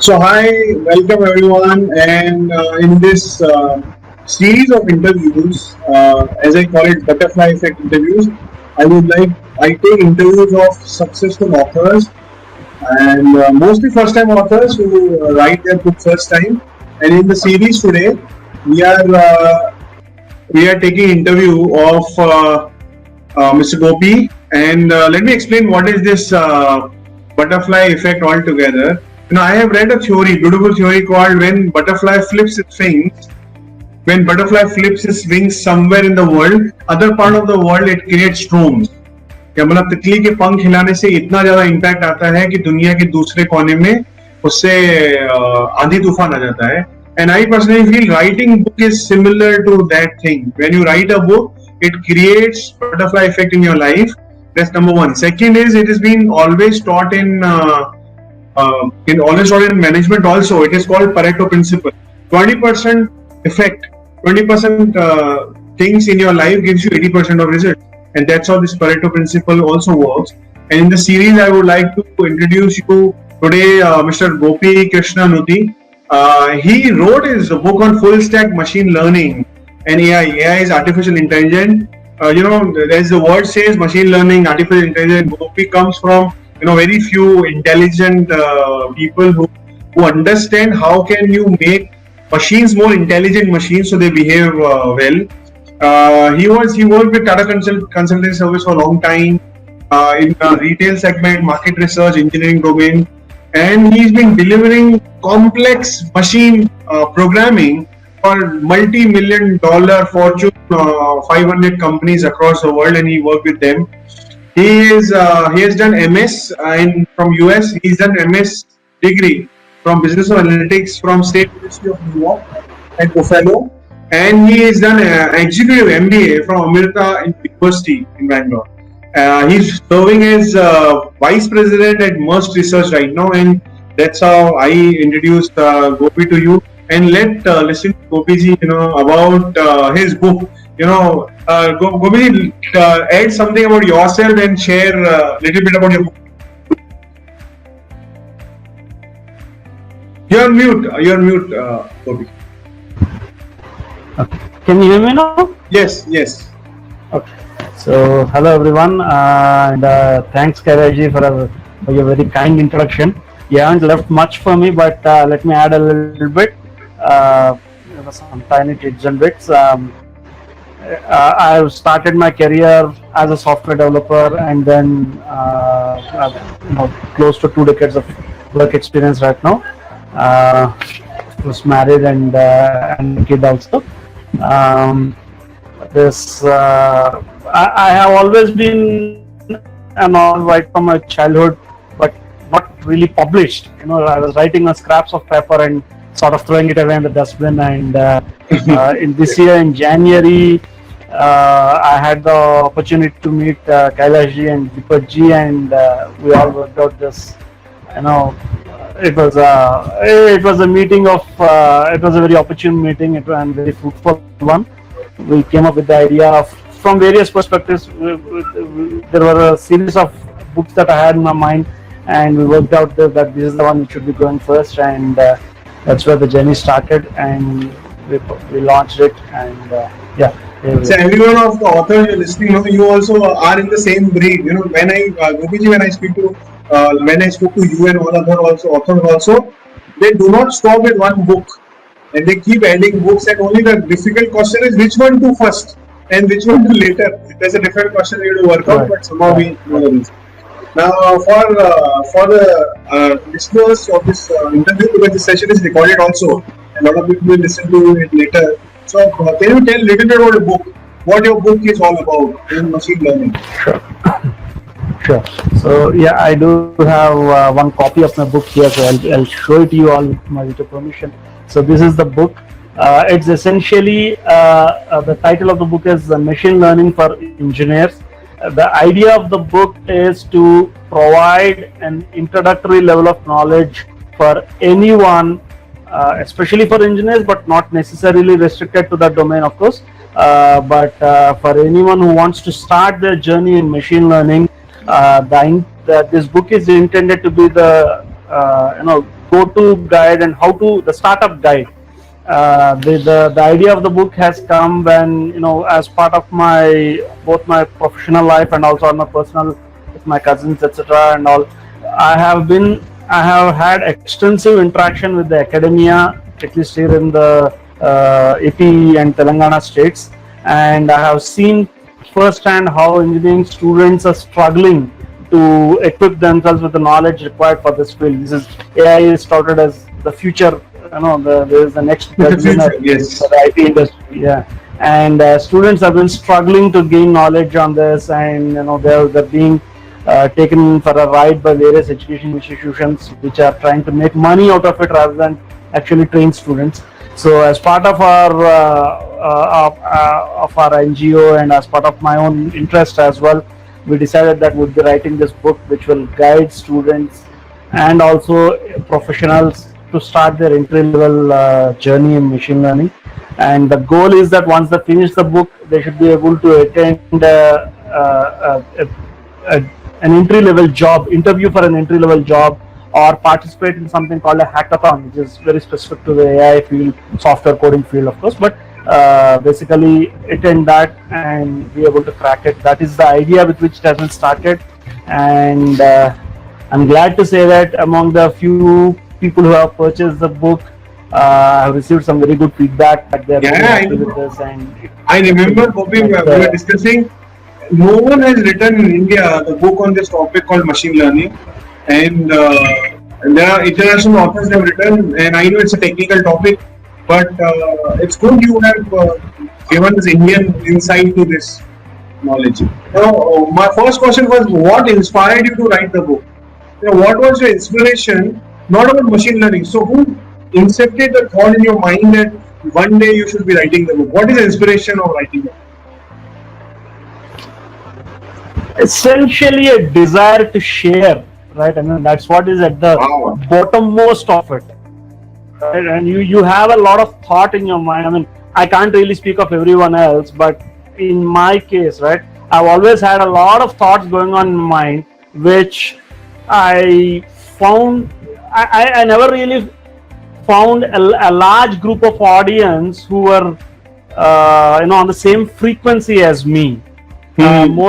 So, hi, welcome everyone. And in this series of interviews, as I call it, butterfly effect interviews, I take interviews of successful authors and mostly first-time authors who write their book first time. And in the series today, we are uh, we are taking interview of Mr. Gopi. And let me explain what is this butterfly effect altogether. I have read a theory, beautiful theory called when butterfly flips its wings somewhere in the world, other part of the world, it creates storms. या मतलब तितली के पंख हिलाने से इतना ज्यादा impact आता है कि दुनिया के दूसरे कोने में उससे आंधी तूफान आ जाता है. And I personally feel writing book is similar to that thing. When you write a book, it creates butterfly effect in your life. That's number one. Second is it has been always taught in management also. It is called Pareto principle. 20% effect, 20% things in your life gives you 80% of results. And that's how this Pareto principle also works. And in the series, I would like to introduce you today Mr. Gopi Krishna Nuti. He wrote his book on full stack machine learning and AI. AI is artificial intelligence. As the word says, machine learning, artificial intelligence. Gopi comes from very few intelligent people who understand how can you make machines more intelligent machines so they behave well. He worked with Tata Consulting Service for a long time in retail segment, market research, engineering domain, and he's been delivering complex machine programming for multi-million dollar Fortune 500 companies across the world, and he worked with them. He has done MS from US. He's done MS degree from Business of Analytics from State University of New York at Buffalo, and he has done executive MBA from Amrita University in Bangalore. He's serving as vice president at Merck Research right now, and that's how I introduced Gopi to you. And let listen to Gopi about his book. Gopi, add something about yourself and share a little bit about your book. You're on mute, Gopi. Okay. Can you hear me now? Yes. Okay. So, hello everyone, and thanks Kailash for your very kind introduction. You haven't left much for me, but let me add a little bit. Some tiny tidbits and bits. I've started my career as a software developer, and then close to 2 decades of work experience right now. Was married and a kid also. I have always been a novel right from my childhood, but not really published. I was writing on scraps of paper and sort of throwing it away in the dustbin. And in this year, in January, I had the opportunity to meet Kailash ji and Deepak ji, and we all worked out this. It was a meeting of. It was a very opportune meeting. It was a very fruitful one. We came up with the idea of, from various perspectives. There were a series of books that I had in my mind, and we worked out that this is the one which should be going first, and that's where the journey started, and we launched it, and yeah. So everyone of the authors you're listening, you also are in the same breed. When I speak to when I spoke to you and all other authors also, they do not stop with one book, and they keep adding books. And only the difficult question is which one to first and which one to later. There's a different question you have to work out, but somehow we know the reason. Now, for the listeners of this interview, because this session is recorded also, a lot of people will listen to it later. So, can you tell a little bit about the book? What your book is all about in machine learning? Sure. So, yeah, I do have one copy of my book here, so I'll show it to you all with your permission. So, this is the book. It's essentially, the title of the book is Machine Learning for Engineers. The idea of the book is to provide an introductory level of knowledge for anyone, especially for engineers, but not necessarily restricted to that domain, of course. But for anyone who wants to start their journey in machine learning, this book is intended to be the go-to guide and how to the startup guide. The idea of the book has come when, as part of my both my professional life and also on my personal with my cousins, etc. and all. I have had extensive interaction with the academia, at least here in the AP and Telangana states, and I have seen firsthand how engineering students are struggling to equip themselves with the knowledge required for this field. This is AI is touted as the future. There is the next breadwinner Yes. for the IT industry. Yeah, and students have been struggling to gain knowledge on this, and they're being taken for a ride by various education institutions which are trying to make money out of it rather than actually train students. So, as part of our NGO and as part of my own interest as well, we decided that we'd be writing this book which will guide students and also professionals to start their entry-level journey in machine learning. And the goal is that once they finish the book, they should be able to attend an entry-level job, interview for an entry-level job, or participate in something called a hackathon, which is very specific to the AI field, software coding field, of course, but basically attend that and be able to crack it. That is the idea with which it has been started, and I'm glad to say that among the few people who have purchased the book, I have received some very good feedback that they are very happy with this. And I remember, Bobby, we were discussing. No one has written in India the book on this topic called machine learning, and there are international authors that have written. And I know it's a technical topic, but it's good you have given this Indian insight to this knowledge. Now, my first question was, what inspired you to write the book? What was your inspiration? Not about machine learning. So, who incepted the thought in your mind that one day you should be writing the book? What is the inspiration of writing the book? Essentially, a desire to share, right? I mean, that's what is at the bottommost of it. Right? And you have a lot of thought in your mind. I mean, I can't really speak of everyone else, but in my case, right, I've always had a lot of thoughts going on in my mind, which I found I never really found a large group of audience who were on the same frequency as me. When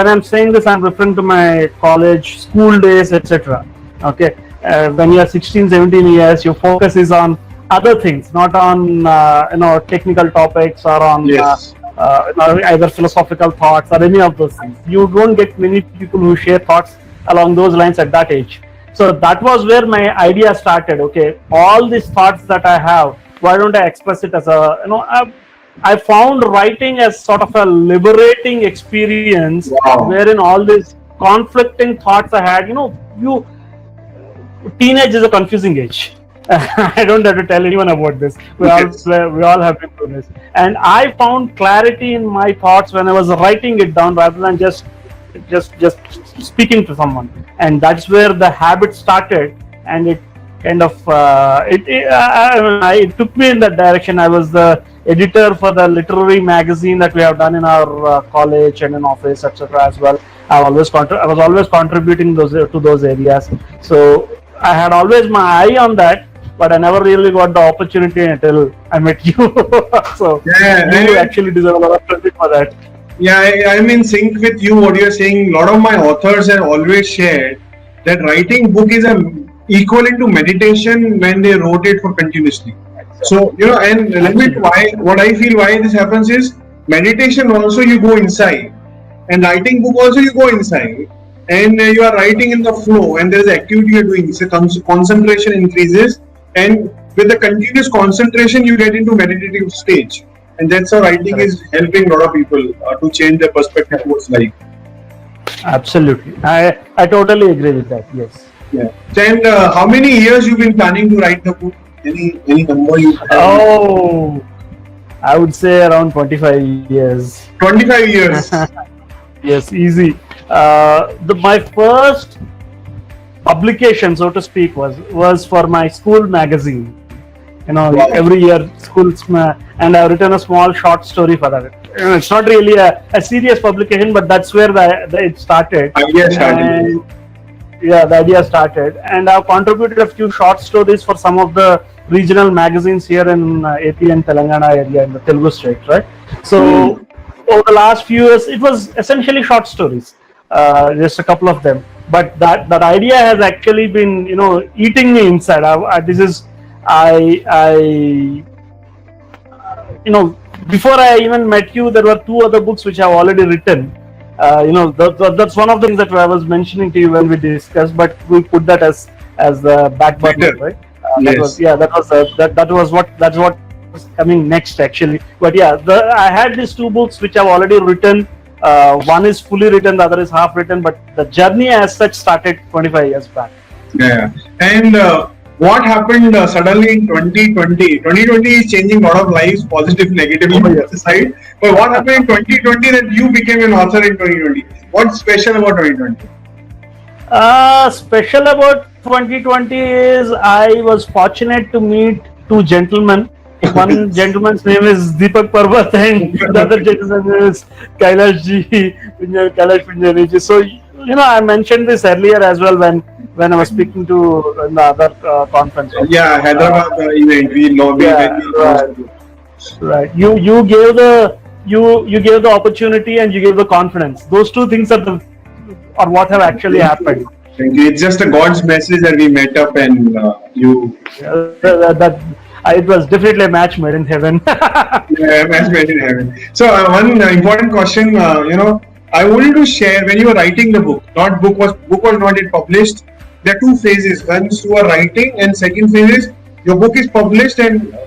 I'm saying this, I'm referring to my college, school days, etc. Okay, when you are 16, 17 years, your focus is on other things, not on technical topics or on either philosophical thoughts or any of those things. You don't get many people who share thoughts along those lines at that age. So that was where my idea started. Okay, all these thoughts that I have, why don't I express it as I found writing as sort of a liberating experience, wherein all these conflicting thoughts I had, teenage is a confusing age. I don't have to tell anyone about this. We all have been through this. And I found clarity in my thoughts when I was writing it down rather than just speaking to someone. And that's where the habit started, and it kind of it took me in that direction. I was the editor for the literary magazine that we have done in our college and in office, etc. as well. I was always contributing to those areas. So I had always my eye on that, but I never really got the opportunity until I met you. So you actually deserve a lot of credit for that. Yeah, I'm in sync with you. What you're saying. A lot of my authors have always shared that writing book is equivalent to meditation when they wrote it for continuously. So and let me what I feel why this happens is meditation also you go inside, and writing book also you go inside, and you are writing in the flow, and there is activity you're doing. So concentration increases, and with the continuous concentration you get into meditative stage, and that's how writing is helping a lot of people to change their perspective towards life. Absolutely, I totally agree with that. Yes. Yeah. And how many years you've been planning to write the book? Any number you have? Oh, I would say around 25 years. 25 years. Yes, easy. My first publication, so to speak, was for my school magazine. Every year schools, and I've written a small short story for that. It's not really a serious publication, but that's where it started. the idea started, and I've contributed a few short stories for some of the regional magazines here in AP and Telangana area in the Telugu state, right? So over the last few years, it was essentially short stories, just a couple of them. But that idea has actually been, eating me inside. Before I even met you, there were two other books which I've already written. That's one of the things that I was mentioning to you when we discussed, but we put that as the back burner, right? Yes. That's what was coming next actually. But yeah, I had these two books which I've already written. One is fully written, the other is half written, but the journey as such started 25 years back. Yeah. And what happened suddenly in 2020? 2020 is changing a lot of lives, positive, negatively, on the side. But what happened in 2020 that you became an author in 2020? What's special about 2020? Special about 2020 is I was fortunate to meet two gentlemen. One gentleman's name is Deepak Parvat and the other gentleman's name is Kailash Pinjani. So, I mentioned this earlier as well when I was speaking to in the other conference. Yeah, Hyderabad event. We know. Right. You gave the opportunity and you gave the confidence. Those two things are what have actually happened. It's just a God's message that we met up and you. It was definitely a match made in heaven. Yeah, match made in heaven. So one important question, I wanted to share when you were writing the book. Book was not yet published. There are two phases. Once you are writing, and second phase is your book is published and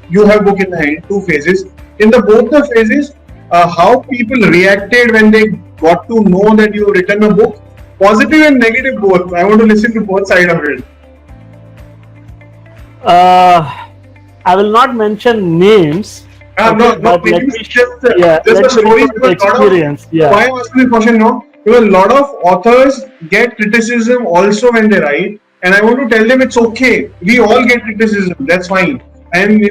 you have book in the hand. Two phases. In both the phases, how people reacted when they got to know that you have written a book, positive and negative both. I want to listen to both sides of it. I will not mention names. But let me just the story experience. Why I'm asking this question now? Because a lot of authors get criticism also when they write, and I want to tell them it's okay. We all get criticism. That's fine. And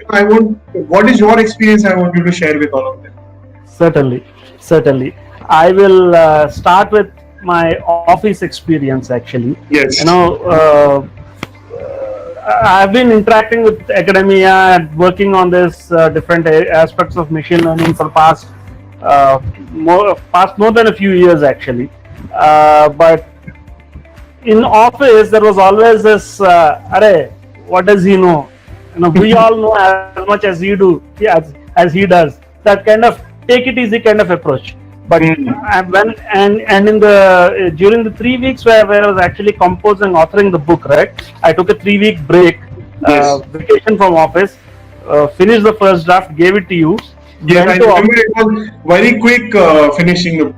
what is your experience? I want you to share with all of them. Certainly. I will start with my office experience. Actually, yes. I've been interacting with academia and working on this different aspects of machine learning for past more than a few years actually. But in office there was always this, what does he know? We all know as much as he do, as he does. That kind of take it easy kind of approach. But during the 3 weeks where I was actually authoring the book, right? I took a 3-week break, vacation from office, finished the first draft, gave it to you. Yes, I remember it was very quick finishing the book.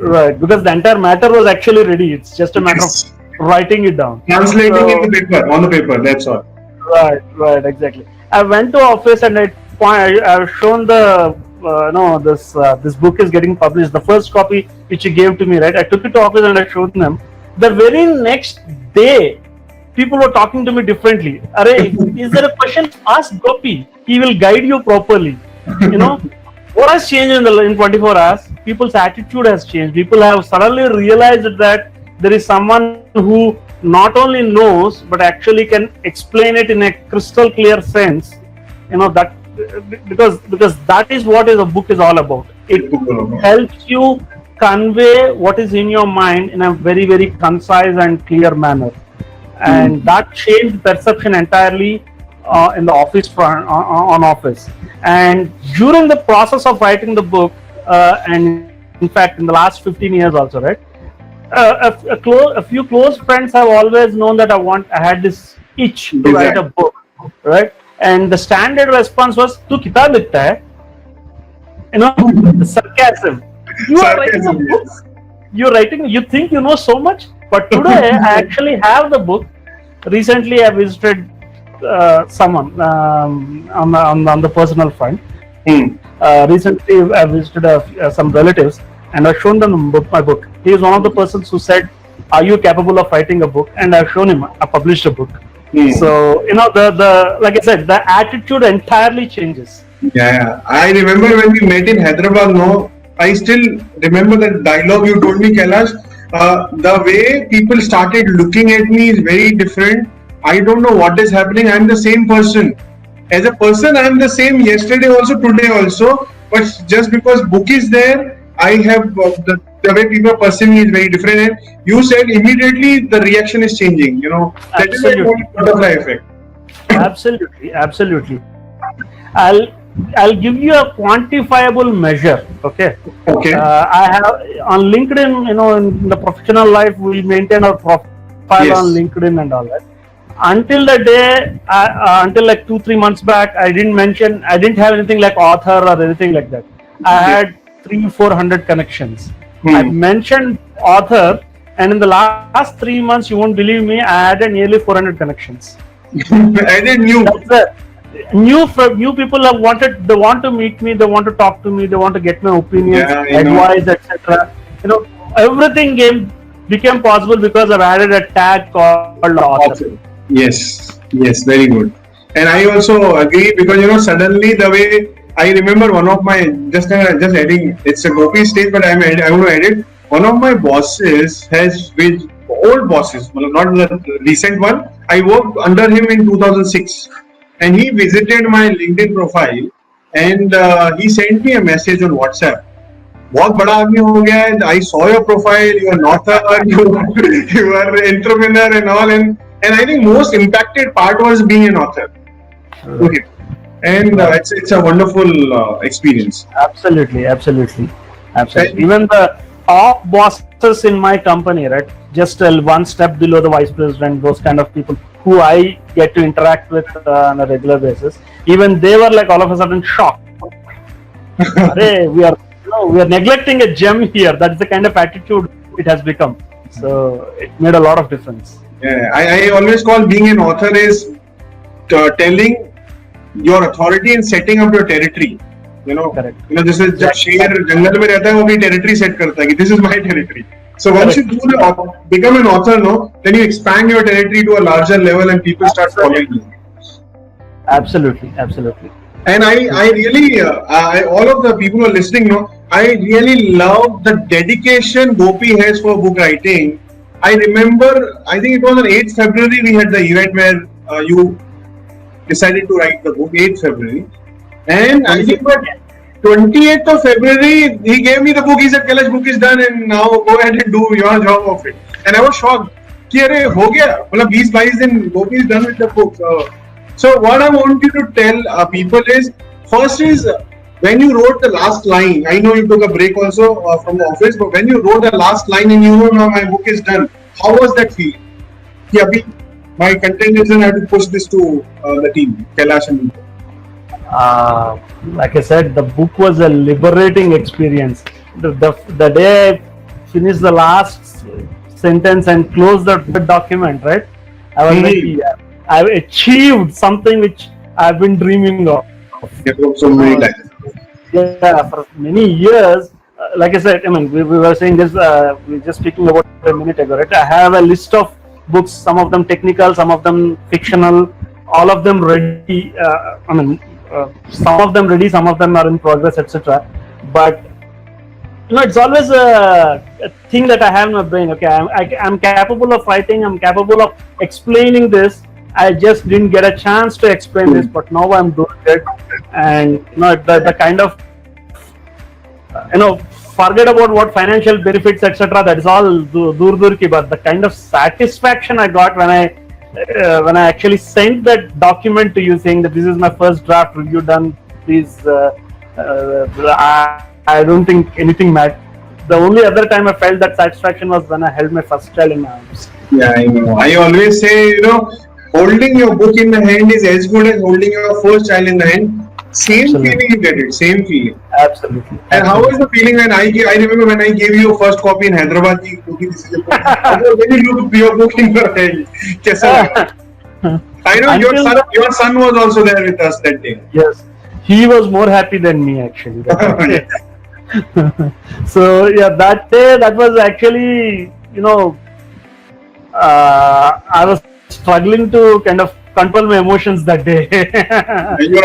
Right. Because the entire matter was actually ready. It's just a matter of writing it down. Translating on the paper, that's all. Right, exactly. I went to office and I've shown the this book is getting published. The first copy which you gave to me, right? I took it to office and I showed them. The very next day, people were talking to me differently. Is there a question? Ask Gopi. He will guide you properly. What has changed in 24 hours? People's attitude has changed. People have suddenly realized that there is someone who not only knows but actually can explain it in a crystal clear sense. That because that is what a book is all about. It helps you convey what is in your mind in a very, very concise and clear manner, and that changed perception entirely in the office front on office. And during the process of writing the book, and in fact in the last 15 years also, right, a few close friends have always known that I had this itch to write a book, right? And the standard response was, "Tu kitab likhta hai?" The sarcasm. You are writing a book. You're writing. You think you know so much, but today I actually have the book. Recently, I visited someone on the personal front. Recently, I visited some relatives, and I've shown them my book. He is one of the persons who said, "Are you capable of writing a book?" And I've shown him. I published a book. So the like I said, the attitude entirely changes. Yeah, I remember when we met in Hyderabad. I still remember that dialogue you told me, Kailash. the way people started looking at me is very different. I don't know what is happening. I'm the same person. As a person, I'm the same yesterday also, today also. But just because book is there, I have the way people perceive me is very different. And you said immediately the reaction is changing. That is the butterfly effect. Absolutely. I'll give you a quantifiable measure. Okay. I have on LinkedIn. In the professional life, we maintain our profile on LinkedIn and all that. Until the day, until like 2-3 months back, I didn't have anything like author or anything like that. I had 300-400 connections. I mentioned author, and in the last 3 months, you won't believe me, I added nearly 400 connections. Added new. New people they want to meet me, they want to talk to me, they want to get my opinions, advice, etc. Everything became possible because I've added a tag called author. Yes, very good. And I also agree because suddenly the way I remember one of my just adding, it's a Gopi stage, but I want to edit. One of my bosses old bosses, not the recent one. I worked under him in 2006, and he visited my LinkedIn profile, and he sent me a message on WhatsApp. बहुत बड़ा आदमी हो गया है. I saw your profile. You are an author. You are an entrepreneur and all. And I think most impacted part was being an author. Okay. And it's a wonderful experience. Absolutely. Even the top bosses in my company, right? Just one step below the vice president, those kind of people who I get to interact with on a regular basis. Even they were like all of a sudden shocked. Hey, we are neglecting a gem here. That's the kind of attitude it has become. So it made a lot of difference. Yeah, I always call being an author is telling your authority and setting up your territory. Correct. This is जब शेर जंगल में रहता है वो भी territory set करता है कि this is my territory. So once you become an author, then you expand your territory to a larger level and people start following you. Absolutely. And I really, all of the people who are listening, I really love the dedication Gopi has for book writing. I remember, I think it was on 8th February, we had the event where you decided to write the book, 8th February. And I think by 28th of February, he gave me the book. He said, Kailash, book is done and now go ahead and do your job of it. And I was shocked. कि अरे हो गया मतलब 20-22 दिन Gopi is done with the book. So what I want you to tell people is, first is when you wrote the last line, I know you took a break also from the office, but when you wrote the last line and you know now my book is done, how was that feeling? कि अभी my content is done, I have to push this to the team, Kailash and like I said, the book was a liberating experience. The day I finished the last sentence and closed the document, right? I was like, I've achieved something which I've been dreaming of. So many times. Yeah, for many years. Like I said, I mean, we were saying this, we were just speaking about a minute ago, right? I have a list of books, some of them technical, some of them fictional, all of them ready. Some of them ready, some of them are in progress, etc. But it's always a thing that I have in my brain. Okay, I'm capable of writing, I'm capable of explaining this. I just didn't get a chance to explain this, but now I'm doing it. And the kind of forget about what financial benefits, etc. That is all dur ki baat. The kind of satisfaction I got when I actually sent that document to you saying that this is my first draft review done, please, I don't think anything mattered. The only other time I felt that satisfaction was when I held my first child in my arms. Yeah, I know. I always say, holding your book in the hand is as good as holding your first child in the hand. Same feeling you get it, same feeling. Absolutely. And how was the feeling when I remember when I gave you your first copy in Hyderabad, when you look your book in your hand. I know your son was also there with us that day. Yes, he was more happy than me actually. So yeah, that day, that was actually, I was struggling to kind of control my emotions that day. You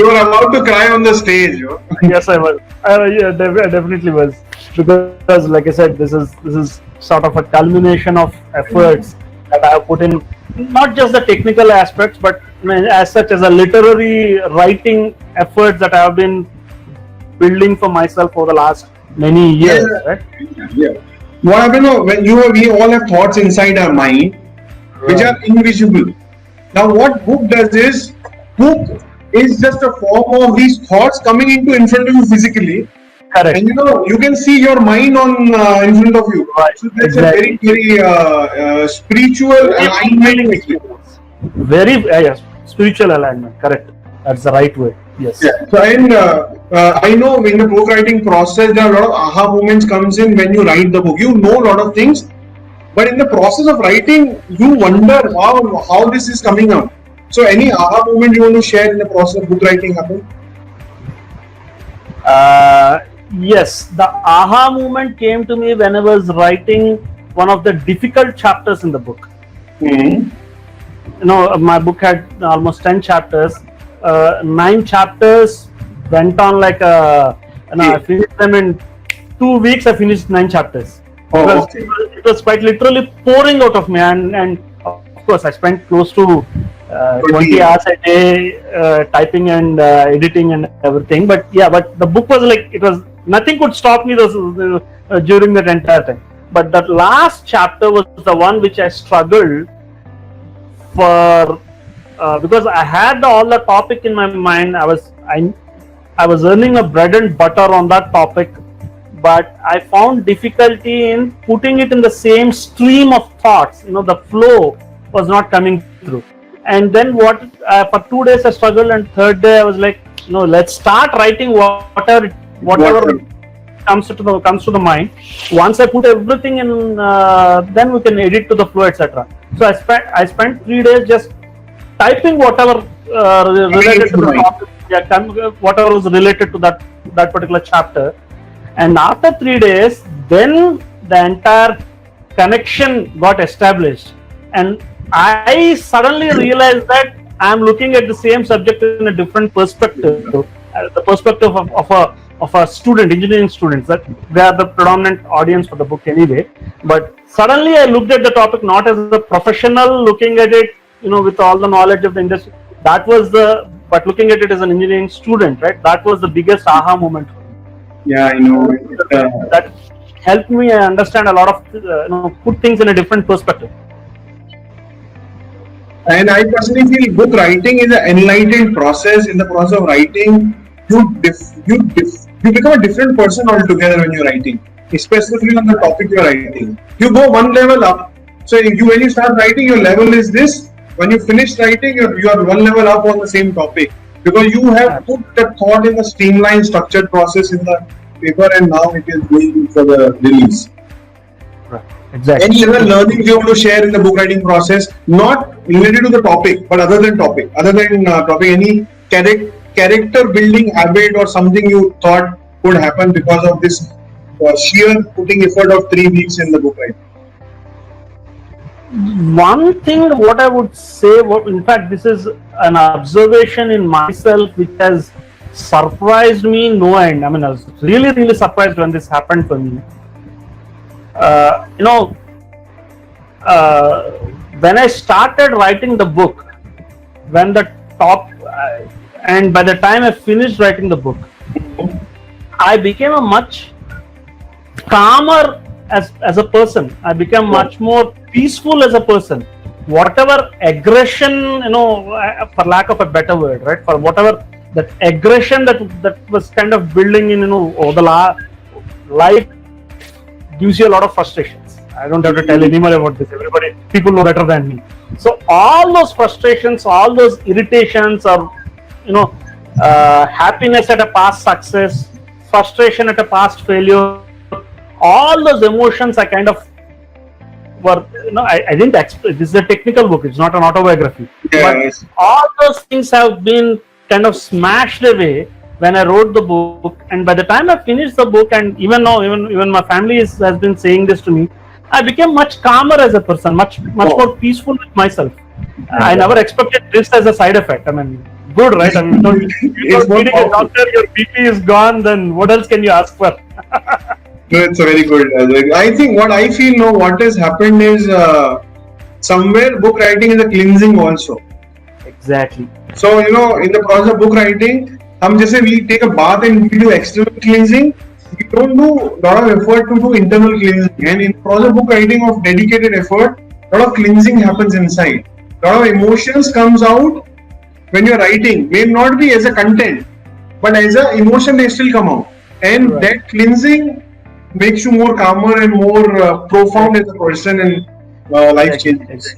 were about to cry on the stage. Yes, I was. I definitely was. because, like I said, this is sort of a culmination of efforts that I have put in, not just the technical aspects, but as such as a literary writing efforts that I have been building for myself over the last many years. Right? Yeah. What happens when we all have thoughts inside our mind, which are invisible. Now, what book does is, book is just a form of these thoughts coming in front of you physically. Correct. And you can see your mind on in front of you. Right. So that's Exactly. a very spiritual alignment. Very yes, spiritual alignment. Correct. That's the right way. Yes. Yeah. So and I know in the book writing process there are a lot of aha moments comes in when you write the book. You know a lot of things, but in the process of writing, you wonder how this is coming out. So any aha moment you want to share in the process of book writing happen? Yes, the aha moment came to me when I was writing one of the difficult chapters in the book. My book had almost 10 chapters. 9 chapters went on like I finished them in 2 weeks. I finished 9 chapters. It was quite literally pouring out of me, and of course I spent close to 20 hours a day typing and editing and everything. But the book was like, it was, nothing could stop me during that entire time. But that last chapter was the one which I struggled for, because I had all the topic in my mind. I was earning a bread and butter on that topic, but I found difficulty in putting it in the same stream of thoughts. The flow was not coming through. And then for 2 days I struggled, and third day I was like, let's start writing whatever comes to the mind. Once I put everything in, then we can edit to the flow, etc. So I spent 3 days just typing whatever related to the topic, whatever was related to that particular chapter. And after 3 days, then the entire connection got established, and I suddenly realized that I'm looking at the same subject in a different perspective, the perspective of a student, engineering students. That they are the predominant audience for the book anyway. But suddenly I looked at the topic not as a professional looking at it, with all the knowledge of the industry. But looking at it as an engineering student, right? That was the biggest aha moment for me. Yeah, I know. That helped me understand a lot of, put things in a different perspective. And I personally feel book writing is an enlightened process. In the process of writing, you become a different person altogether when you're writing, especially on the topic you're writing. You go one level up. So when you start writing, your level is this. When you finish writing, you are one level up on the same topic, because you have put the thought in a streamlined, structured process in the paper, and now it is going for the release. Right. Exactly. Any other learnings you want to share in the book writing process, not related to the topic, but other than topic, any character building habit or something you thought could happen because of this sheer putting effort of 3 weeks in the book writing? One thing, what I would say, in fact, this is an observation in myself which has surprised me no end. I mean, I was really, really surprised when this happened for me. When I started writing the book, and by the time I finished writing the book, I became a much calmer as a person. I became much more peaceful as a person. Whatever aggression, for lack of a better word, right? For whatever that aggression that was kind of building in, over the life gives you a lot of frustrations. I don't have to tell anyone about this. People know better than me. So all those frustrations, all those irritations, or happiness at a past success, frustration at a past failure, all those emotions I kind of were, I didn't expect. This is a technical book, it's not an autobiography. Yes. But all those things have been kind of smashed away when I wrote the book. And by the time I finished the book, and even now, even my family has been saying this to me, I became much calmer as a person, much more peaceful with myself. I never expected this as a side effect. I mean, good, right? I mean, you're meeting a doctor, your BP is gone, then what else can you ask for? No, it's a very good. I think what I feel now, what has happened is somewhere book writing is a cleansing also. Exactly. So in the process of book writing, हम जैसे we take a bath and we do external cleansing, we don't do lot of effort to do internal cleansing. And in the process of book writing of dedicated effort, lot of cleansing happens inside. Lot of emotions comes out when you're writing. May not be as a content, but as a emotion they still come out. And Right. that cleansing makes you more calmer and more profound as a person and life changes.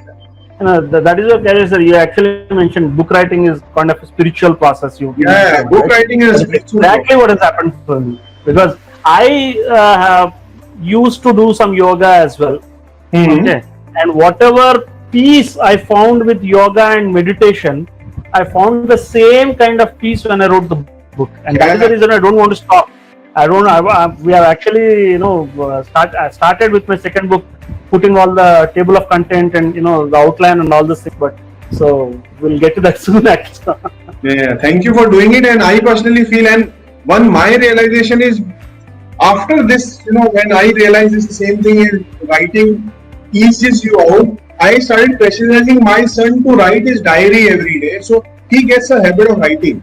That is what Gary sir, you actually mentioned. Book writing is kind of a spiritual process. Yeah, book writing is exactly what has happened for me, because I have used to do some yoga as well. Okay, and whatever peace I found with yoga and meditation, I found the same kind of peace when I wrote the book, and that is the reason I don't want to stop. We have actually, started with my second book, putting all the table of content and the outline and all this thing. But so we'll get to that soon. Actually. Yeah, thank you for doing it. And I personally feel, and my realization is after this, when I realized it's the same thing as writing eases you out, I started pressurizing my son to write his diary every day, so he gets a habit of writing.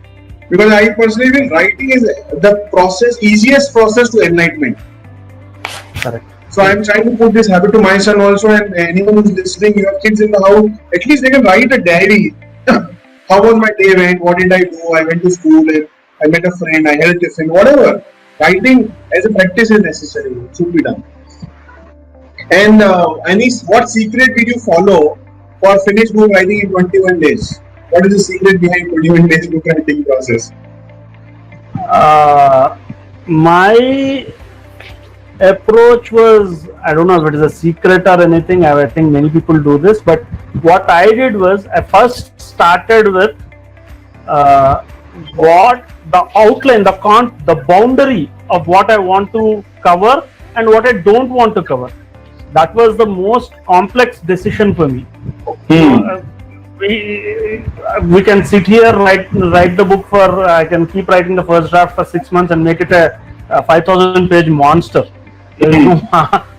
Because I personally feel writing is the easiest process to enlightenment. Correct. So I'm trying to put this habit to my son also, and anyone who's listening, you have kids in the house, at least they can write a diary. How was my day went? What did I do? I went to school and I met a friend, I had a tiffin, whatever. Writing as a practice is necessary. It should be done. And what secret did you follow for finished book writing in 21 days? What is the secret behind 21 days book writing process? My approach was, I don't know if it is a secret or anything. I think many people do this, but what I did was I first started with what the outline, the boundary of what I want to cover and what I don't want to cover. That was the most complex decision for me. We can sit here, write the book for, I can keep writing the first draft for 6 months and make it a 5,000 page monster. No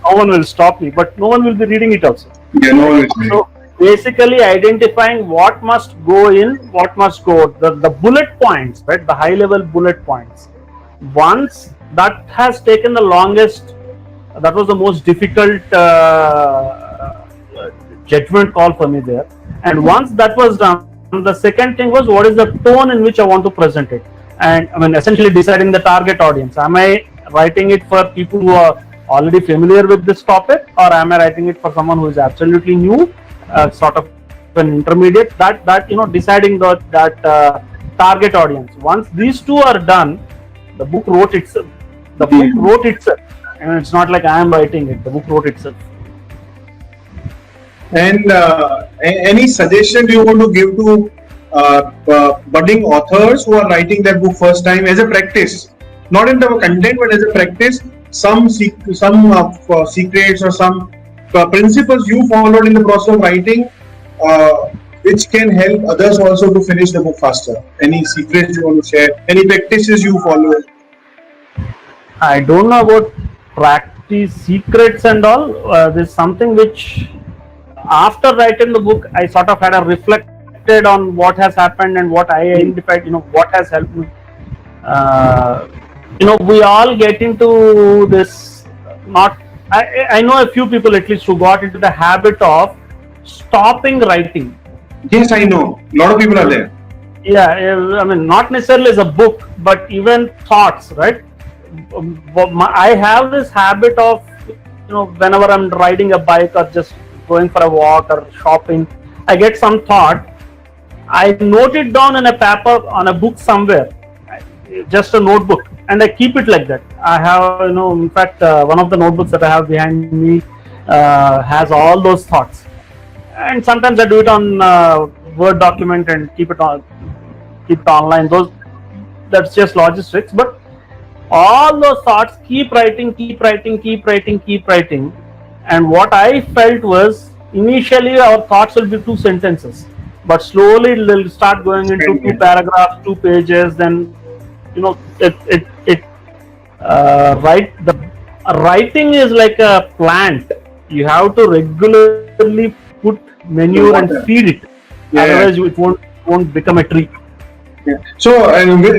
one will stop me, but no one will be reading it also. Yeah, no one will. So basically identifying what must go in, what must go out, the bullet points, right? The high level bullet points. Once that has taken the longest, that was the most difficult judgment call for me there. And once that was done, the second thing was what is the tone in which I want to present it. And I mean, essentially deciding the target audience. Am I writing it for people who are already familiar with this topic, or am I writing it for someone who is absolutely new, sort of an intermediate? Deciding that target audience. Once these two are done, the book wrote itself. And it's not like I am writing it. The book wrote itself. And any suggestion you want to give to budding authors who are writing their book first time as a practice, not in terms of content, but as a practice, some secrets or some principles you followed in the process of writing, which can help others also to finish the book faster? Any secrets you want to share? Any practices you follow? I don't know about practice secrets and all. There's something which, after writing the book, I sort of had a reflected on what has happened and what I identified, what has helped me. We all get into this, I know a few people at least who got into the habit of stopping writing. Yes, I know. A lot of people are there. Yeah, I mean, not necessarily as a book, but even thoughts, right? I have this habit of, whenever I'm riding a bike or just going for a walk or shopping, I get some thought. I note it down in a paper on a book somewhere, just a notebook, and I keep it like that. I have, in fact, one of the notebooks that I have behind me has all those thoughts, and sometimes I do it on Word document and keep it online. That's just logistics, but all those thoughts, keep writing. And what I felt was, initially our thoughts will be 2 sentences, but slowly it will start going into 2 paragraphs, 2 pages. Then, writing is like a plant. You have to regularly put manure and feed it. Yeah. Otherwise, it won't become a tree. Yeah. So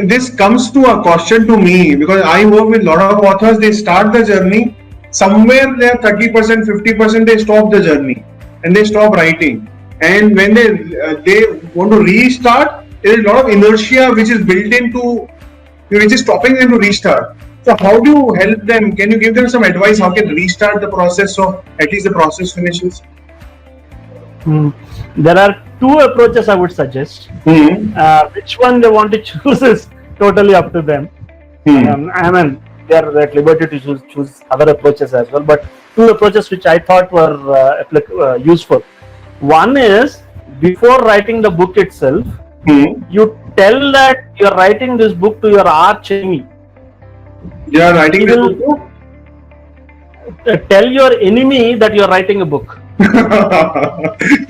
this comes to a question to me, because I work with a lot of authors. They start the journey somewhere there, 30%, 50% they stop the journey and they stop writing. And when they want to restart, there is a lot of inertia which is built into, which is stopping them to restart. So how do you help them? Can you give them some advice? How can restart the process so at least the process finishes? There are two approaches I would suggest. Which one they want to choose is totally up to them. I mean, they are at liberty to choose other approaches as well. But two approaches which I thought were useful. One is, before writing the book itself, you tell that you are writing this book to your arch enemy. You are writing this book? Tell your enemy that you are writing a book.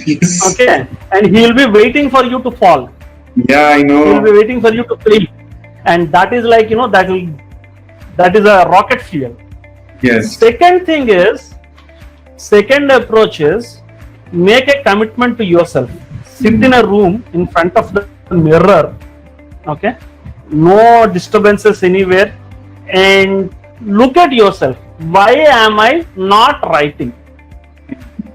Yes. Okay, and he will be waiting for you to fall. Yeah, I know. He will be waiting for you to fail, and that is like, that is a rocket fuel. Yes. Second approach is, make a commitment to yourself. Sit in a room in front of the mirror. Okay, no disturbances anywhere, and look at yourself. Why am I not writing?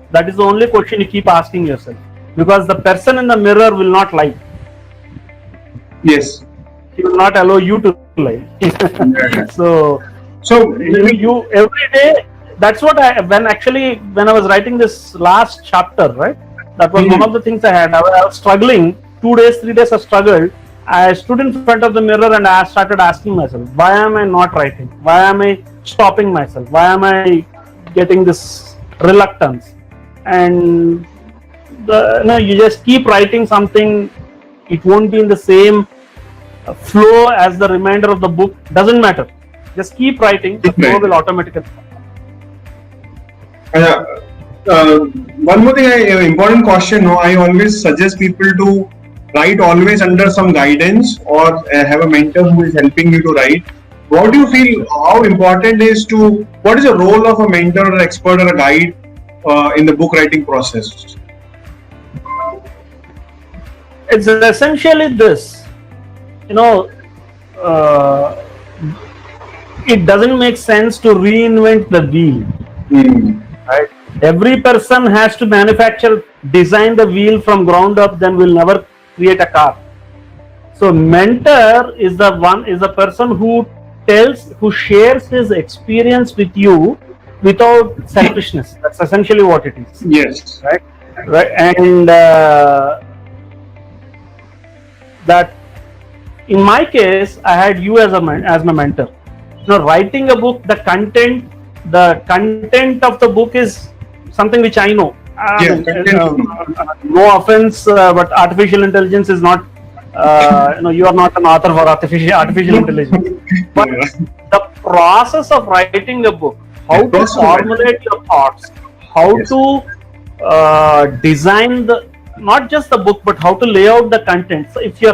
That is the only question you keep asking yourself, because the person in the mirror will not lie. Yes. He will not allow you to lie. So you every day. That's what when I was writing this last chapter, right? That was one of the things I had. I was struggling 2 days, 3 days. I struggled. I stood in front of the mirror and I started asking myself, why am I not writing? Why am I stopping myself? Why am I getting this reluctance? And you just keep writing something. It won't be in the same flow as the remainder of the book. Doesn't matter. Just keep writing. The flow will automatically. One more thing, important question. I always suggest people to write always under some guidance, or have a mentor who is helping you to write. What do you feel? How important is what is the role of a mentor or expert or a guide in the book writing process? It's essentially this. It doesn't make sense to reinvent the wheel. Right? Every person has to design the wheel from ground up, then will never create a car. So mentor is the person who shares his experience with you without selfishness. That's essentially what it is. Yes. Right. And that, in my case, I had you as my mentor. Writing a book, the content of the book is something which I know. No offense, but artificial intelligence is not. You are not an author for artificial intelligence. But the process of writing a book, how to formulate your thoughts, how to design not just the book, but how to lay out the content. So if you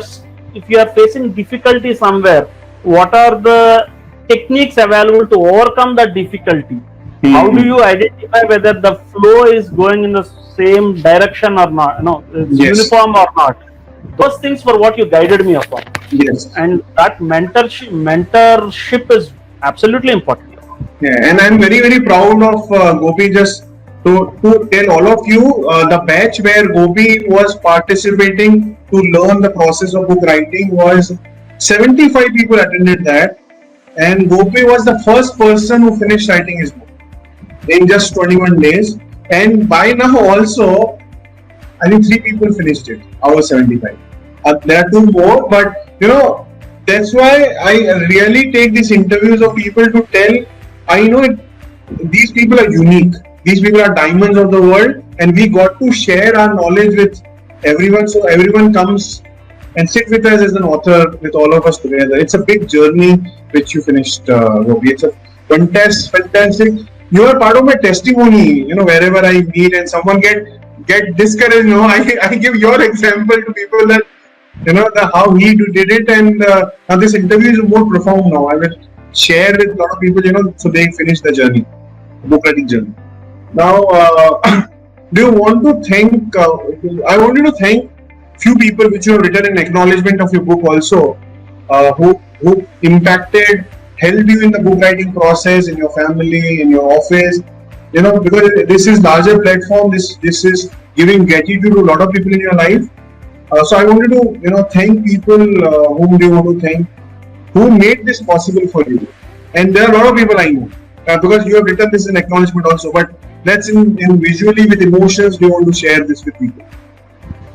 are facing difficulty somewhere, what are the techniques available to overcome that difficulty? How do you identify whether the flow is going in the same direction or not? It's uniform or not? Those things were what you guided me upon. Yes. And that mentorship is absolutely important. Yeah, and I'm very, very proud of Gopi. Just to tell all of you, the batch where Gopi was participating to learn the process of book writing was 75 people attended that, and Gopi was the first person who finished writing his book in just 21 days. And by now also, I think 3 people finished it out of 75. There are 2 more, but that's why I really take these interviews of people to tell. I know these people are unique. These people are diamonds of the world, and we got to share our knowledge with everyone. So everyone comes and sit with us as an author, with all of us together. It's a big journey which you finished, Gopi. It's a fantastic. You are part of my testimony. Wherever I meet and someone get discouraged, I give your example to people that how he did it, and now this interview is more profound now. I will share with a lot of people, so they finish the journey, book writing journey. Now, do you want to thank? I wanted to thank few people which you have written in acknowledgement of your book also, who impacted, helped you in the book writing process, in your family, in your office. Because this is larger platform. This is giving gratitude to a lot of people in your life. So I wanted to thank people whom do you want to thank, who made this possible for you. And there are a lot of people I know because you have written this in acknowledgement also. But let's in visually with emotions, we want to share this with people.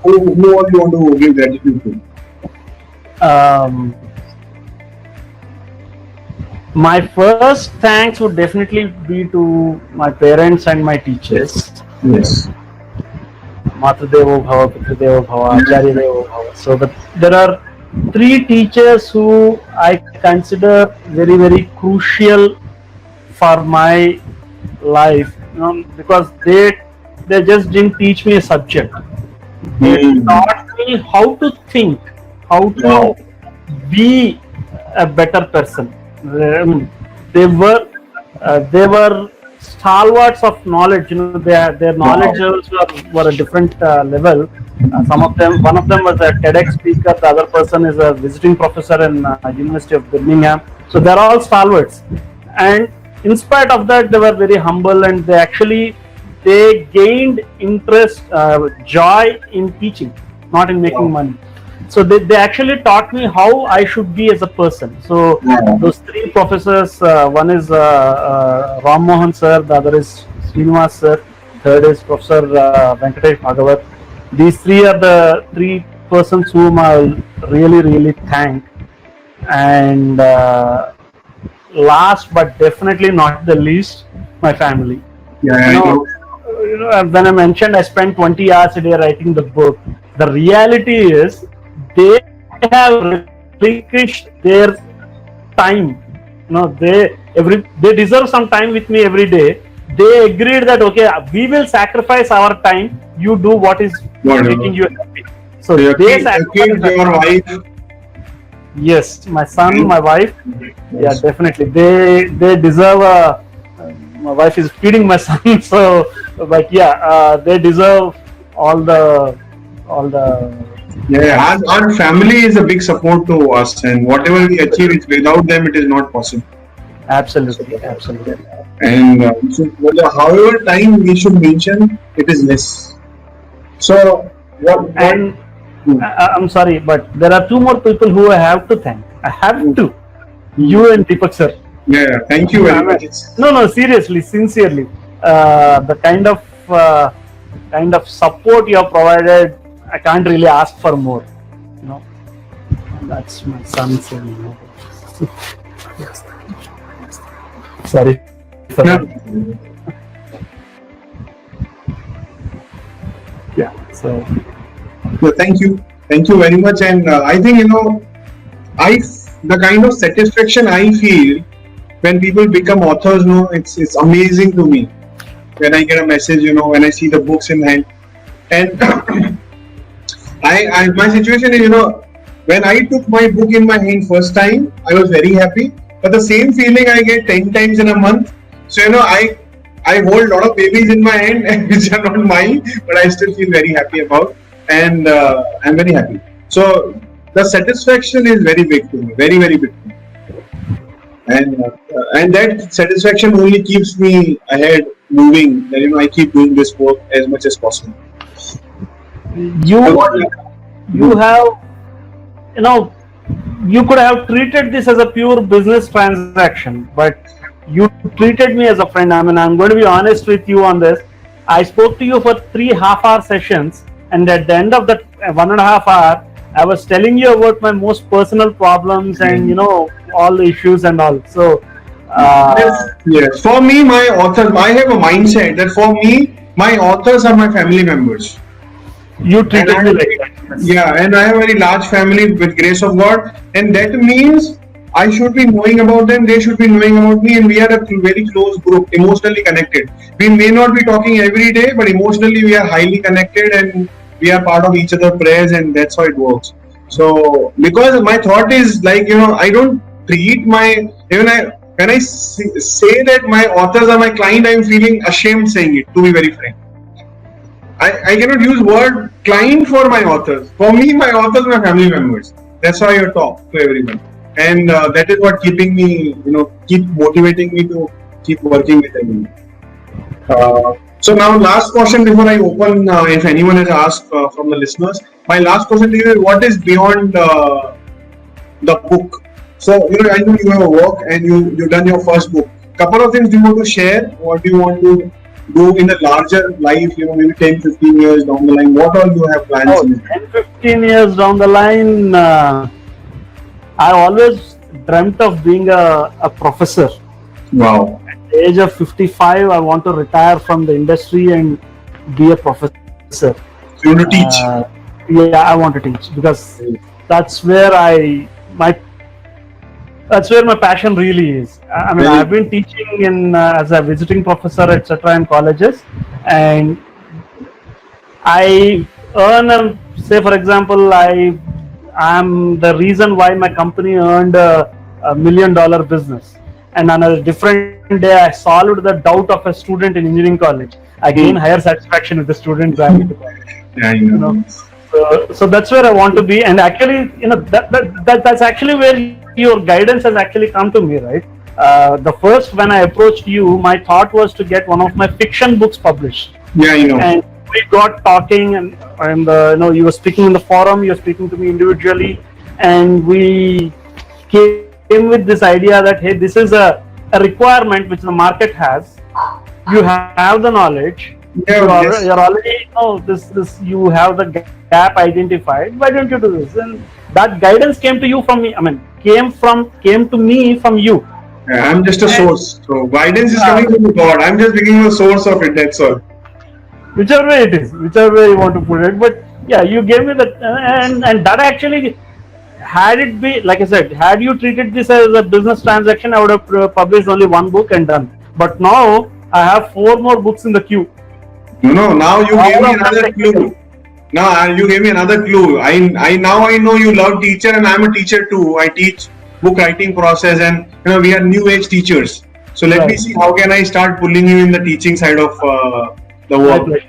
Who all you want to give gratitude to? My first thanks would definitely be to my parents and my teachers. Yes. Matrudevo Bhava, Pitrudevo Bhava, Acharya Devo Bhava. So there are 3 teachers who I consider very, very crucial for my life, because they just didn't teach me a subject. They taught me how to think, how to be a better person. They were stalwarts of knowledge. Their knowledge levels were a different level. One of them was a TEDx speaker. The other person is a visiting professor in University of Birmingham. So they're all stalwarts. And in spite of that, they were very humble, and they gained interest, joy in teaching, not in making money. So they actually taught me how I should be as a person. So those 3 professors, one is Ram Mohan sir, the other is Srinivas sir, third is Professor Venkatesh Bhagavat. These 3 are the 3 persons whom I really, really thank. And last but definitely not the least, my family. When I mentioned I spent 20 hours a day writing the book, the reality is they have relinquished their time. They deserve some time with me every day. They agreed that okay, we will sacrifice our time. You do what is making you happy. So they sacrificed your wife. Yes, my son, my wife. Yeah, definitely. They deserve my wife is feeding my son, so but they deserve all the. Yeah, our family is a big support to us, and whatever we achieve, without them, it is not possible. Absolutely. And however time we should mention, it is less. So what? And I'm sorry, but there are 2 more people who I have to thank. I have to. You and Deepak sir. Yeah, thank you very much. No, seriously, sincerely. The kind of support you have provided, I can't really ask for more. That's my son saying. Sorry. Yeah. So thank you very much. And I think the kind of satisfaction I feel when people become authors, it's amazing to me. When I get a message, when I see the books in hand, and my situation is, when I took my book in my hand first time, I was very happy. But the same feeling I get 10 times in a month. So I hold a lot of babies in my hand which are not mine, but I still feel very happy about, and I'm very happy. So the satisfaction is very big to me, very, very big to me. And that satisfaction only keeps me ahead, moving. That I keep doing this work as much as possible. You have, you could have treated this as a pure business transaction, but you treated me as a friend. I mean, I'm going to be honest with you on this. I spoke to you for 3 half-hour sessions, and at the end of that 1.5 hour, I was telling you about my most personal problems and all the issues and all. So yes. For me, my authors, I have a mindset that for me, my authors are my family members. You treated me like that. Yeah, and I have a very large family with grace of God, and that means I should be knowing about them, they should be knowing about me, and we are a very close group, emotionally connected. We may not be talking every day, but emotionally we are highly connected, and we are part of each other's prayers, and that's how it works. So, because my thought is like, I don't treat my when I say that my authors are my client, I'm feeling ashamed saying it. To be very frank, I cannot use word client for my authors. For me, my authors are my family members. That's how I talk to everyone, and that is what keeping me, keep motivating me to keep working with everyone. So now, last question before I open, if anyone has asked from the listeners, my last question to you is: what is beyond the book? So I know you have a work and you've done your first book. Couple of things do you want to share? What do you want to do in the larger life? Maybe 10, 15 years down the line. What all you have plans? 10, 15 years down the line, I always dreamt of being a professor. Wow. At the age of 55, I want to retire from the industry and be a professor. So you want to teach? Yeah, I want to teach because that's where my passion really is. I mean, I've been teaching as a visiting professor, etc., in colleges, and I earn. Say, for example, I am the reason why my company earned a $1 million business, and on a different day, I solved the doubt of a student in engineering college. I gain higher satisfaction with the student driving to college. Yeah, So that's where I want to be, and actually, that's actually where your guidance has actually come to me, right? The first, when I approached you, my thought was to get one of my fiction books published. Yeah, And we got talking, and you were speaking in the forum, you were speaking to me individually, and we came with this idea that, hey, this is a requirement which the market has. You have the knowledge. You're already, you have the gap identified. Why don't you do this? And that guidance came to you from me. I mean, came to me from you. Yeah, I'm just a source. So guidance is coming from God. I'm just becoming the source of it. That's all. Whichever way it is, whichever way you want to put it. But yeah, you gave me that, and that actually, had it be like I said, had you treated this as a business transaction, I would have published only one book and done. But now I have 4 more books in the queue. Now you gave me another clue. Now you gave me another clue. I know you love teacher, and I'm a teacher too. I teach book writing process, and we are new age teachers. So let me see how can I start pulling you in the teaching side of the work with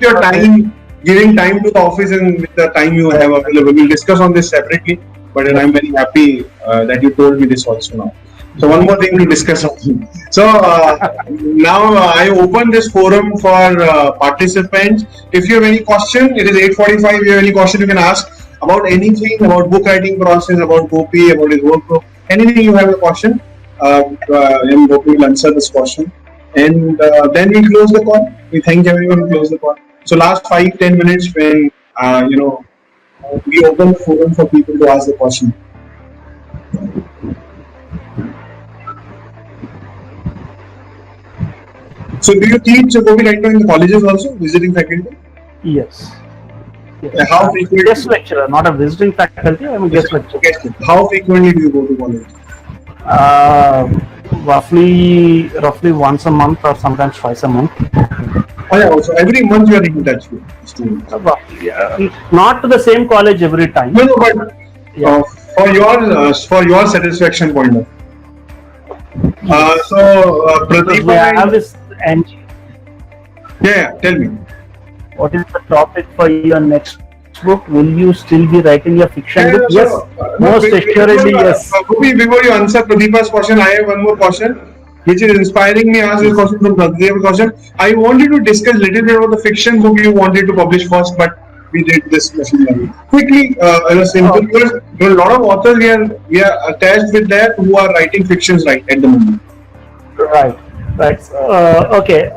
your time, giving time to the office, and with the time you have available. We'll discuss on this separately. But I'm very happy that you told me this also now. So one more thing to discuss on. So now I open this forum for participants. If you have any question, it is 8:45. If you have any question, you can ask about anything, about book writing process, about Gopi, about his workflow. Anything you have a question, and Gopi will answer this question. And then we close the call. We thank everyone and close the call. So last 5-10 minutes when we open the forum for people to ask the question. So do you teach Gopi right now in the colleges also, visiting faculty? Yes. How frequently? Guest lecturer, not a visiting faculty. I'm a guest lecturer. How frequently do you go to college? Roughly once a month or sometimes twice a month. Oh yeah, so every month you are in touch with students. Not to the same college every time. No, but for your satisfaction point of view. So Pratibha, I have this. Yeah, tell me. What is the topic for your next book? Will you still be writing your fiction book? Yes, most assuredly yes. Before you answer Pratibha's question, I have one more question, which is inspiring me. Ask this question from Pratibha's question. I wanted to discuss a little bit about the fiction book you wanted to publish first, but we did this question quickly. Because there are a lot of authors we are attached with that who are writing fictions right at the moment. Right. Okay.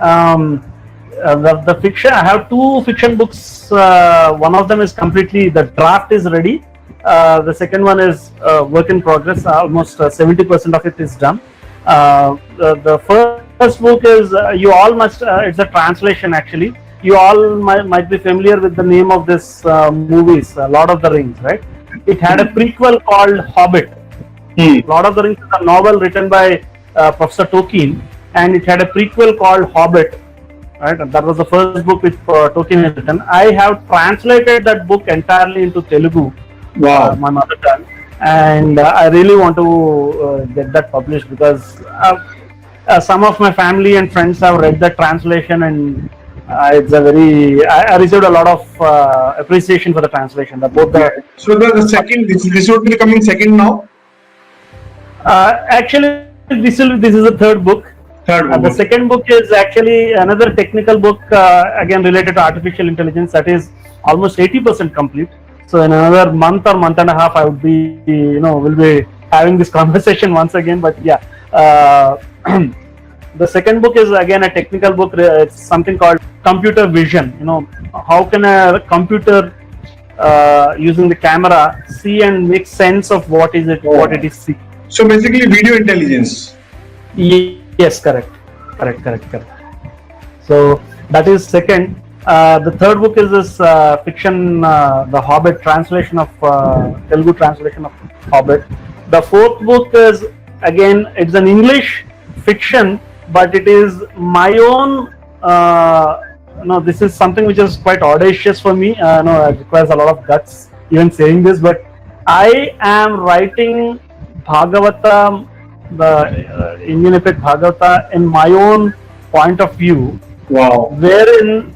The fiction. I have 2 fiction books. One of them is completely. The draft is ready. The second one is work in progress. Almost 70% of it is done. The first book is you all must. It's a translation actually. You all might be familiar with the name of this movies, Lord of the Rings, right? It had a prequel called Hobbit. Lord of the Rings is a novel written by Professor Tolkien, and it had a prequel called Hobbit. Right, and that was the first book which Tolkien has written. I have translated that book entirely into Telugu, Wow. my mother tongue, and I really want to get that published because some of my family and friends have read the translation, and it's a very. I received a lot of appreciation for the translation. Both the So the second, this would be coming second now. actually this is the third book. Third The book. second book is actually another technical book again related to artificial intelligence that is almost 80% complete. So in another month or month and a half, I would be, we'll be having this conversation once again. But yeah, the second book is again a technical book. It's something called computer vision. How can a computer using the camera see and make sense of what it is seeing? So basically, video intelligence. Yes, correct. So that is second. The third book is this fiction, The Hobbit translation of Telugu translation of Hobbit. The fourth book is again, it's an English fiction, but it is my own. This is something which is quite audacious for me. It requires a lot of guts even saying this, but I am writing Bhagavatam, the Indian epic Bhagavata, in my own point of view, Wow. wherein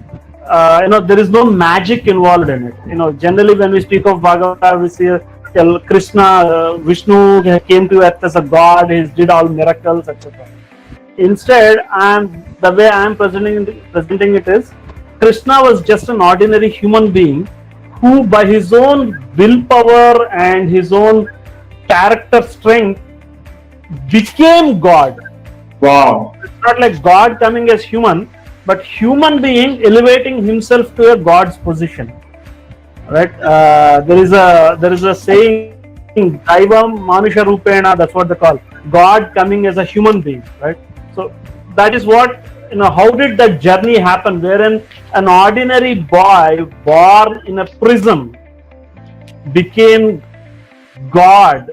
there is no magic involved in it. Generally when we speak of Bhagavata, we see Krishna, Vishnu came to earth as a god, he did all miracles, etc. Instead, the way I am presenting it is, Krishna was just an ordinary human being who, by his own willpower and his own character strength, became God. Wow. It's not like God coming as human, but human being elevating himself to a God's position. Right? There is a saying, Daivam Manusha Rupena, that's what they call. God coming as a human being. Right? So that is what, how did that journey happen, wherein an ordinary boy born in a prison became God,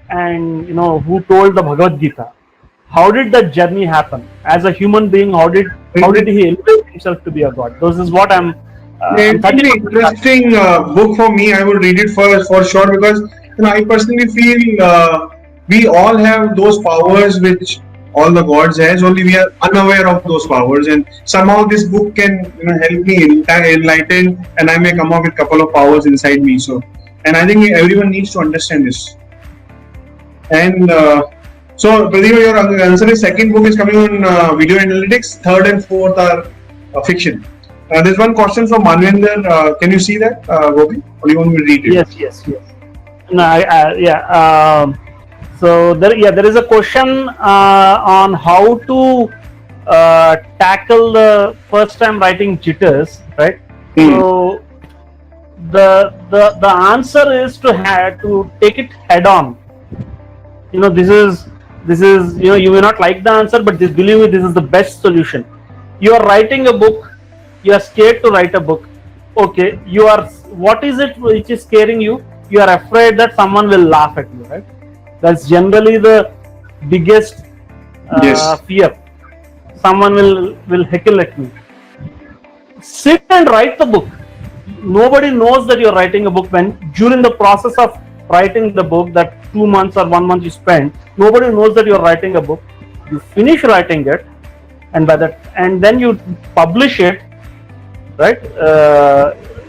and who told the Bhagavad Gita? How did that journey happen as a human being? How did he elevate himself to be a god? This is what I'm. It's an interesting book for me. I will read it for sure because I personally feel we all have those powers which all the gods has. Only we are unaware of those powers, and somehow this book can help me enlighten, and I may come up with a couple of powers inside me. So, and I think everyone needs to understand this. And so, Pradeep, your answer is second book is coming on video analytics. Third and fourth are fiction. There's one question from Manvinder. Can you see that, Gopi? Or do you want me to read it? Yes. No, so there is a question on how to tackle the first time writing jitters, right? So the answer is to take it head on. This is you may not like the answer, but believe me, this is the best solution. You are writing a book, you are scared to write a book. Okay, what is it which is scaring you? You are afraid that someone will laugh at you, right? That's generally the biggest fear. Someone will heckle at me. Sit and write the book. Nobody knows that you're writing a book when during the process of writing the book, that 2 months or 1 month you spend, nobody knows that you're writing a book. You finish writing it, and then you publish it, right?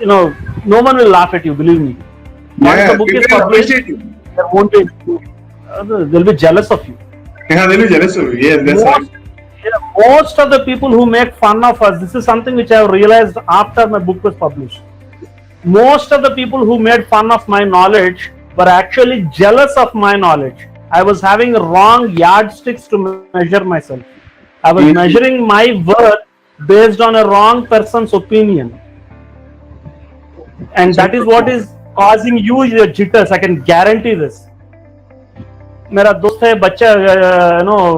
No one will laugh at you, believe me. Once the book is published, there won't be. They'll be jealous of you. Yeah, they'll be jealous of you. Yes, that's right. Most of the people who make fun of us, this is something which I have realized after my book was published. Most of the people who made fun of my knowledge were actually jealous of my knowledge. I was having wrong yardsticks to measure myself. I was measuring my worth based on a wrong person's opinion. And that is what is causing you your jitters. I can guarantee this. मेरा दोस्त है बच्चा,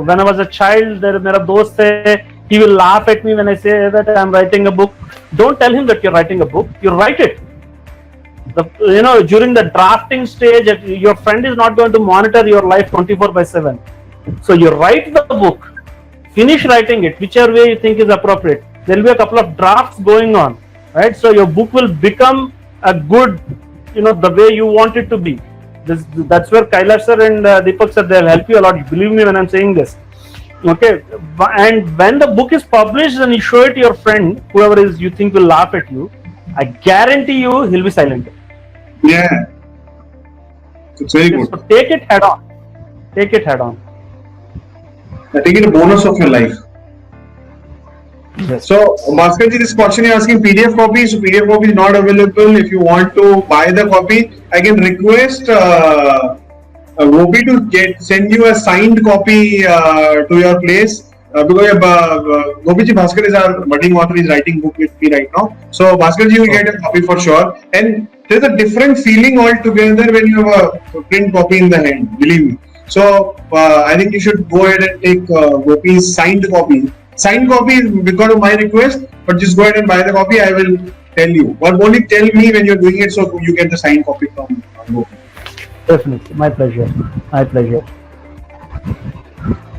when I was a child, मेरा दोस्त है, he will laugh at me when I say that I'm writing a book. Don't tell him that you're writing a book. You write it. During the drafting stage, your friend is not going to monitor your life 24/7. So you write the book, finish writing it, whichever way you think is appropriate. There will be a couple of drafts going on, right? So your book will become a good, the way you want it to be. That's where Kailash sir and Deepak sir, they'll help you a lot. Believe me when I'm saying this. Okay, and when the book is published and you show it to your friend, whoever is you think will laugh at you, I guarantee you he'll be silent. Yeah, it's very good. So take it head on. Take it head on. Take it a bonus of your life. Yes. So, Bhaskarji, this question you're asking PDF copy. So, PDF copy is not available. If you want to buy the copy, I can request Gopi to send you a signed copy to your place. Because Gopiji Bhaskar is our budding author, is writing book with me right now. So, Bhaskarji will get a copy for sure. And there's a different feeling altogether when you have a print copy in the hand, believe me. So, I think you should go ahead and take Gopi's signed copy. Signed copy is because of my request, but just go ahead and buy the copy. I will tell you. But only tell me when you're doing it so you get the signed copy from Gopi. Definitely. My pleasure. My pleasure.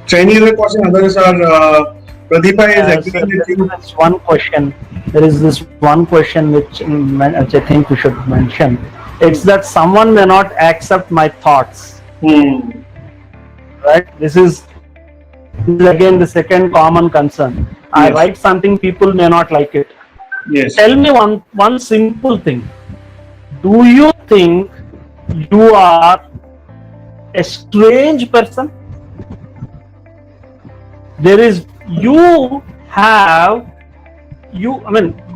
So, any other question? Others are Pradeepa is So there is one question. There is this one question which I think we should mention. It's that someone may not accept my thoughts. Right? This is again the second common concern. I Yes. write something, people may not like it. Yes. Tell me one simple thing. Do you think you are a strange person? There is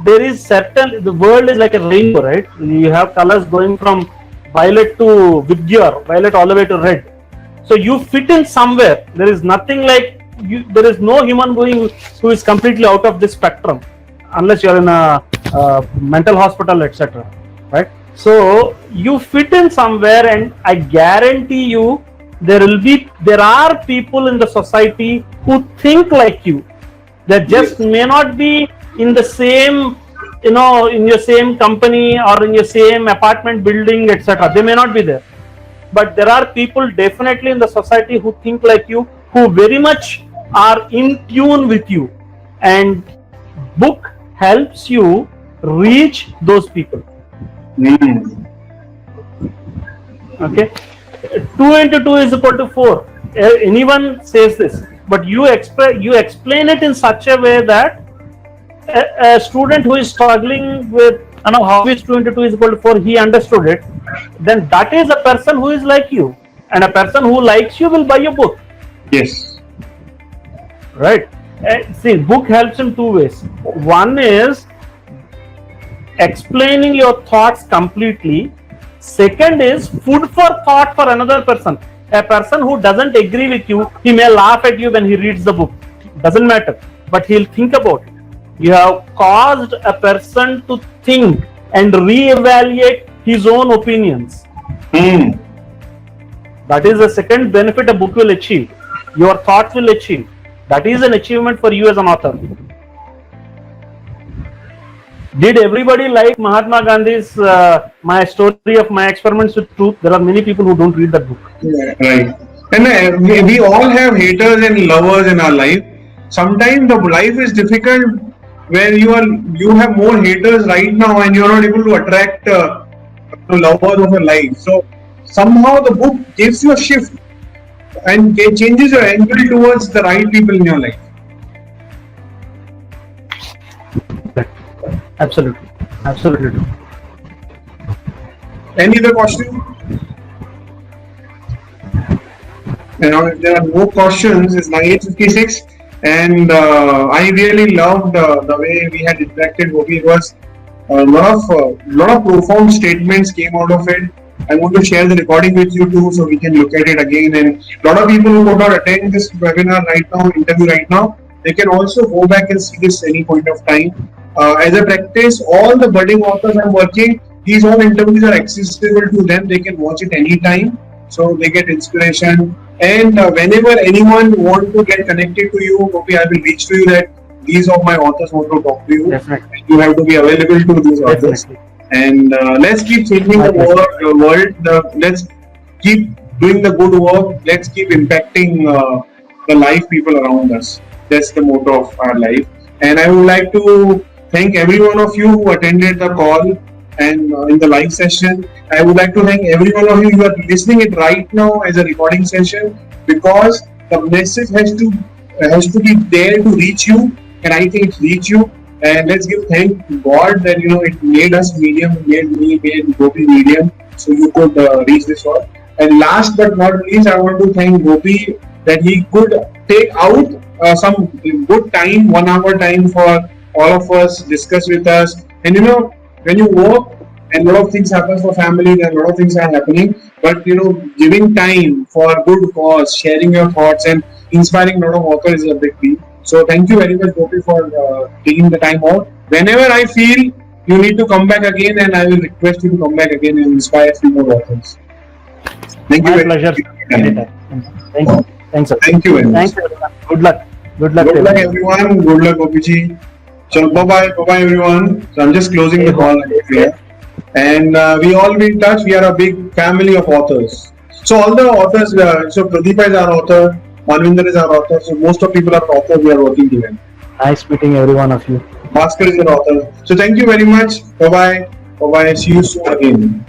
there is certain, the world is like a rainbow, right? You have colors going from violet to vidyar, violet all the way to red. So you fit in somewhere. There is nothing like you. There is no human being who is completely out of this spectrum, unless you are in a mental hospital, etc. Right? So you fit in somewhere, and I guarantee you, there are people in the society who think like you. That just may not be in the same, in your same company or in your same apartment building, etc. They may not be there. But there are people definitely in the society who think like you, who very much are in tune with you. And book helps you reach those people. Okay? 2 into 2 is equal to 4. Anyone says this. But you explain it in such a way that a student who is struggling with, how is 2 into 2 is equal to 4, he understood it. Then that is a person who is like you, and a person who likes you will buy your book. Yes. Right? See, book helps in two ways. One is explaining your thoughts completely. Second is food for thought for another person. A person who doesn't agree with you, he may laugh at you when he reads the book. Doesn't matter, but he'll think about it. You have caused a person to think and reevaluate his own opinions. That is the second benefit a book will achieve. Your thoughts will achieve. That is an achievement for you as an author. Did everybody like Mahatma Gandhi's My Story of My Experiments with Truth? There are many people who don't read that book. Yeah, right. And we all have haters and lovers in our life. Sometimes the life is difficult where you have more haters right now and you're not able to attract lovers of your life. So somehow the book gives you a shift and it changes your angle towards the right people in your life. Absolutely. Absolutely. Any other question? If there are no questions, it's 8:56, and I really loved the way we had interacted. It was a lot of profound statements came out of it. I want to share the recording with you too, so we can look at it again. And a lot of people who could not attend this webinar right now, interview right now, they can also go back and see this any point of time. As a practice, all the budding authors I'm working, these all interviews are accessible to them. They can watch it anytime, so they get inspiration. And whenever anyone wants to get connected to you, okay, I will reach to you that these of my authors want to talk to you. Definitely. You have to be available to these authors. Definitely. And let's keep changing the world. Let's keep doing the good work. Let's keep impacting the life people around us. That's the motto of our life. And I would like to thank every one of you who attended the call. and in the live session. I would like to thank every one of you who are listening it right now as a recording session, because the message has to be there to reach you, and I think it's reached you. And let's give thank to God that it made us medium, made Gopi medium, so you could reach this all. And last but not least, I want to thank Gopi that he could take out some good time, 1 hour time for all of us, discuss with us. And when you work and a lot of things happen for family, and a lot of things are happening, but giving time for good cause, sharing your thoughts and inspiring a lot of authors is a big deal. So thank you very much, Gopi, for taking the time out. Whenever I feel you need to come back again, and I will request you to come back again and inspire a few more authors. Thank you. My pleasure. Anytime. Thank you. Thanks, sir. Thank you very much. Thanks, everyone. Good luck. Good luck. Good luck, everyone. Good luck, Gopiji. So bye bye, everyone. So I'm just closing the call here, and we all be in touch. We are a big family of authors. So all the authors. So Pradeepa is our author. Manvinder is our author. So most of people are authors. We are working together. Nice meeting every one of you. Bhaskar is an author. So thank you very much. Bye bye. Bye bye. See you soon again.